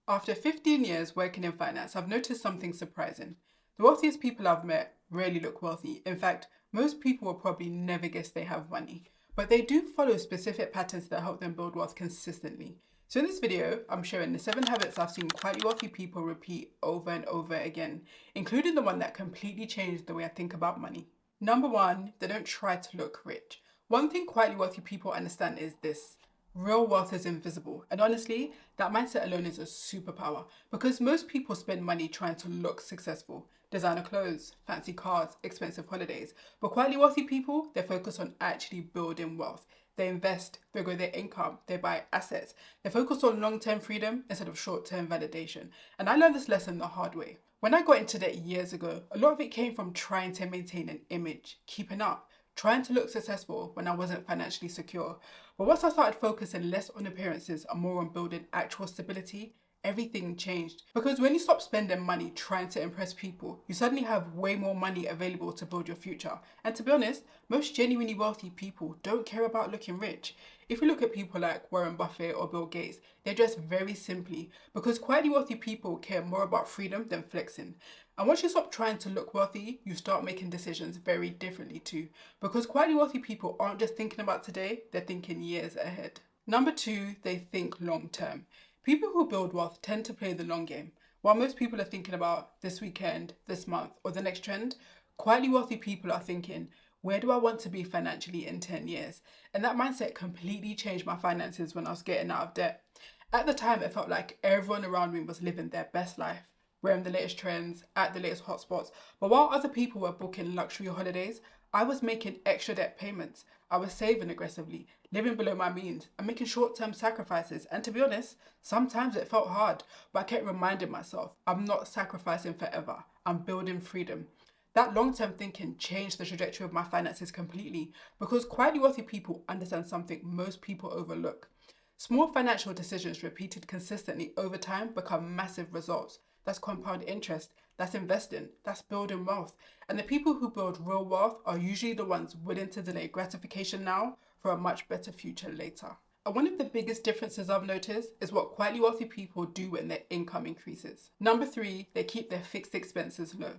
After 15 years working in finance, I've noticed something surprising. The wealthiest people I've met rarely look wealthy. In fact, most people will probably never guess they have money, but they do follow specific patterns that help them build wealth consistently. So in this video, I'm sharing the 7 habits I've seen quietly wealthy people repeat over and over again, including the one that completely changed the way I think about money. Number 1, they don't try to look rich. One thing quietly wealthy people understand is this: real wealth is invisible. And honestly, that mindset alone is a superpower because most people spend money trying to look successful. Designer clothes, fancy cars, expensive holidays. But quietly wealthy people, they focus on actually building wealth. They invest, they grow their income, they buy assets. They focus on long-term freedom instead of short-term validation. And I learned this lesson the hard way. When I got into debt years ago, a lot of it came from trying to maintain an image, keeping up, trying to look successful when I wasn't financially secure. But once I started focusing less on appearances and more on building actual stability, everything changed. Because when you stop spending money trying to impress people, you suddenly have way more money available to build your future. And to be honest, most genuinely wealthy people don't care about looking rich. If you look at people like Warren Buffett or Bill Gates, they dress very simply because quietly wealthy people care more about freedom than flexing. And once you stop trying to look wealthy, you start making decisions very differently too. Because quietly wealthy people aren't just thinking about today, they're thinking years ahead. Number 2, they think long term. People who build wealth tend to play the long game. While most people are thinking about this weekend, this month, or the next trend, quietly wealthy people are thinking, where do I want to be financially in 10 years? And that mindset completely changed my finances when I was getting out of debt. At the time, it felt like everyone around me was living their best life, wearing the latest trends, at the latest hotspots. But while other people were booking luxury holidays, I was making extra debt payments. I was saving aggressively, living below my means, and making short-term sacrifices. And to be honest, sometimes it felt hard, but I kept reminding myself, I'm not sacrificing forever. I'm building freedom. That long-term thinking changed the trajectory of my finances completely because quietly wealthy people understand something most people overlook. Small financial decisions repeated consistently over time become massive results. That's compound interest, that's investing, that's building wealth. And the people who build real wealth are usually the ones willing to delay gratification now for a much better future later. And one of the biggest differences I've noticed is what quietly wealthy people do when their income increases. Number 3, they keep their fixed expenses low.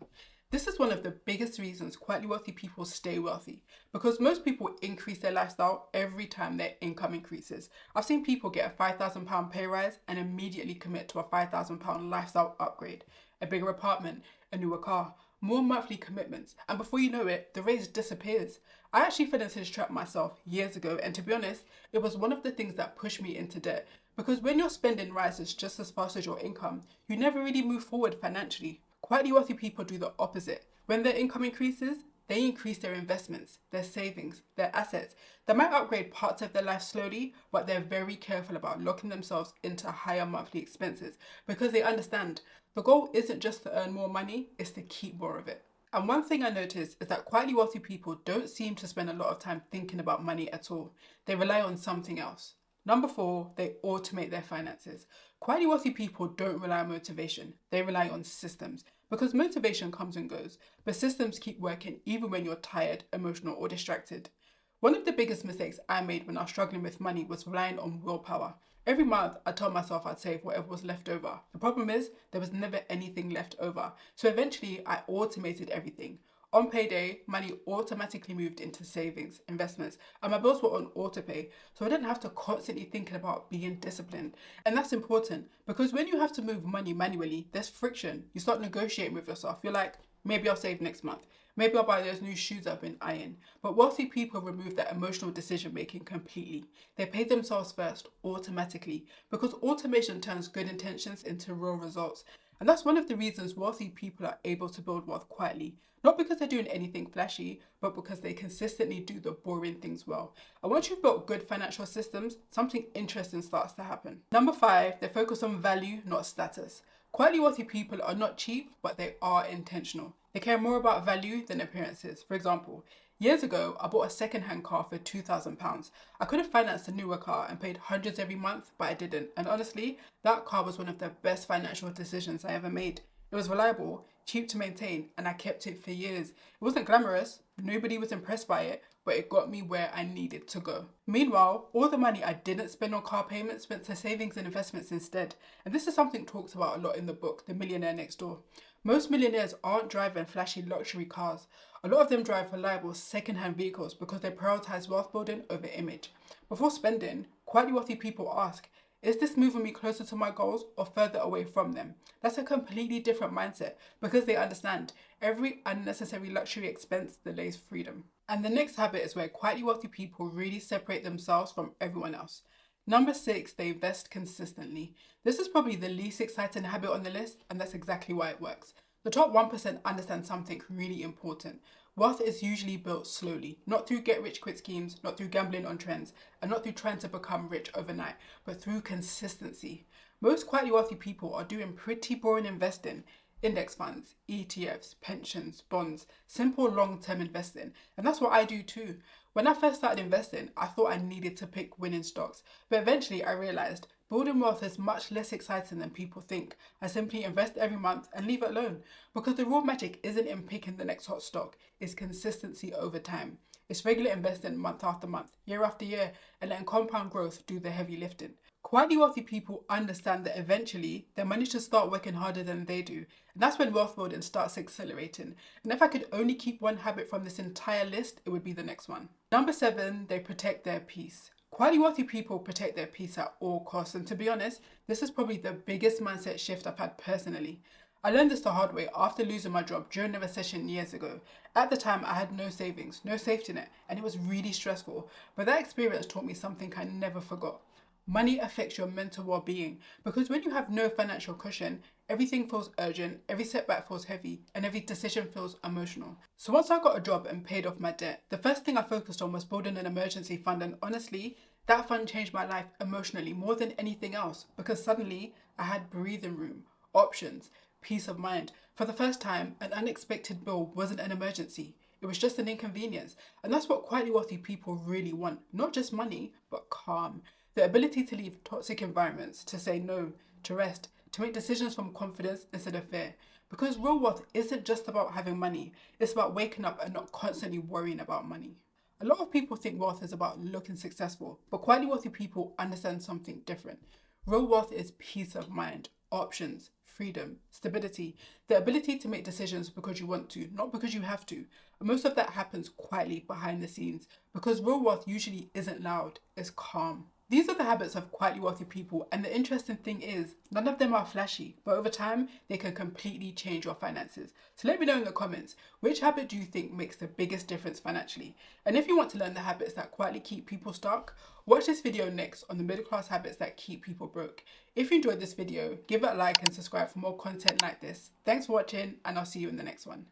This is one of the biggest reasons quietly wealthy people stay wealthy because most people increase their lifestyle every time their income increases. I've seen people get a £5,000 pay rise and immediately commit to a £5,000 lifestyle upgrade, a bigger apartment, a newer car, more monthly commitments, and before you know it, the raise disappears. I actually fell into this trap myself years ago, and to be honest, it was one of the things that pushed me into debt because when your spending rises just as fast as your income, you never really move forward financially. Quietly wealthy people do the opposite. When their income increases, they increase their investments, their savings, their assets. They might upgrade parts of their life slowly, but they're very careful about locking themselves into higher monthly expenses because they understand the goal isn't just to earn more money, it's to keep more of it. And one thing I noticed is that quietly wealthy people don't seem to spend a lot of time thinking about money at all. They rely on something else. Number 4, they automate their finances. Quietly wealthy people don't rely on motivation, they rely on systems. Because motivation comes and goes, but systems keep working even when you're tired, emotional, or distracted. One of the biggest mistakes I made when I was struggling with money was relying on willpower. Every month, I told myself I'd save whatever was left over. The problem is, there was never anything left over. So eventually, I automated everything. On payday, money automatically moved into savings, investments, and my bills were on autopay, so I didn't have to constantly thinking about being disciplined. And that's important because when you have to move money manually, there's friction. You start negotiating with yourself. You're like, maybe I'll save next month. Maybe I'll buy those new shoes I've been eyeing. But wealthy people remove that emotional decision making completely. They pay themselves first automatically because automation turns good intentions into real results. And that's one of the reasons wealthy people are able to build wealth quietly. Not because they're doing anything flashy, but because they consistently do the boring things well. And once you've built good financial systems, something interesting starts to happen. Number 5, they focus on value, not status. Quietly wealthy people are not cheap, but they are intentional. They care more about value than appearances. For example, years ago, I bought a second-hand car for £2,000. I could have financed a newer car and paid hundreds every month, but I didn't. And honestly, that car was one of the best financial decisions I ever made. It was reliable, cheap to maintain, and I kept it for years. It wasn't glamorous, nobody was impressed by it, but it got me where I needed to go. Meanwhile, all the money I didn't spend on car payments went to savings and investments instead. And this is something talked about a lot in the book, The Millionaire Next Door. Most millionaires aren't driving flashy luxury cars. A lot of them drive reliable second-hand vehicles because they prioritize wealth building over image. Before spending, quietly wealthy people ask, is this moving me closer to my goals or further away from them? That's a completely different mindset because they understand every unnecessary luxury expense delays freedom. And the next habit is where quietly wealthy people really separate themselves from everyone else. Number 6, they invest consistently. This is probably the least exciting habit on the list, and that's exactly why it works. The top 1% understand something really important. Wealth is usually built slowly, not through get-rich-quick schemes, not through gambling on trends, and not through trying to become rich overnight, but through consistency. Most quietly wealthy people are doing pretty boring investing. Index funds, ETFs, pensions, bonds, simple long-term investing. And that's what I do too. When I first started investing, I thought I needed to pick winning stocks. But eventually I realized building wealth is much less exciting than people think. I simply invest every month and leave it alone. Because the real magic isn't in picking the next hot stock, it's consistency over time. It's regular investing month after month, year after year, and letting compound growth do the heavy lifting. Quietly wealthy people understand that eventually their money should start working harder than they do. And that's when wealth building starts accelerating. And if I could only keep one habit from this entire list, it would be the next one. Number 7, they protect their peace. Quietly wealthy people protect their peace at all costs. And to be honest, this is probably the biggest mindset shift I've had personally. I learned this the hard way after losing my job during the recession years ago. At the time, I had no savings, no safety net, and it was really stressful. But that experience taught me something I never forgot. Money affects your mental well-being because when you have no financial cushion, everything feels urgent, every setback feels heavy, and every decision feels emotional. So once I got a job and paid off my debt, the first thing I focused on was building an emergency fund, and honestly, that fund changed my life emotionally more than anything else because suddenly I had breathing room, options, peace of mind. For the first time, an unexpected bill wasn't an emergency. It was just an inconvenience. And that's what quietly wealthy people really want. Not just money, but calm. The ability to leave toxic environments, to say no, to rest, to make decisions from confidence instead of fear. Because real wealth isn't just about having money, it's about waking up and not constantly worrying about money. A lot of people think wealth is about looking successful, but quietly wealthy people understand something different. Real wealth is peace of mind, options, freedom, stability, the ability to make decisions because you want to, not because you have to. And most of that happens quietly behind the scenes because real wealth usually isn't loud, it's calm. These are the habits of quietly wealthy people, and the interesting thing is, none of them are flashy, but over time, they can completely change your finances. So let me know in the comments, which habit do you think makes the biggest difference financially? And if you want to learn the habits that quietly keep people stuck, watch this video next on the middle class habits that keep people broke. If you enjoyed this video, give it a like and subscribe for more content like this. Thanks for watching, and I'll see you in the next one.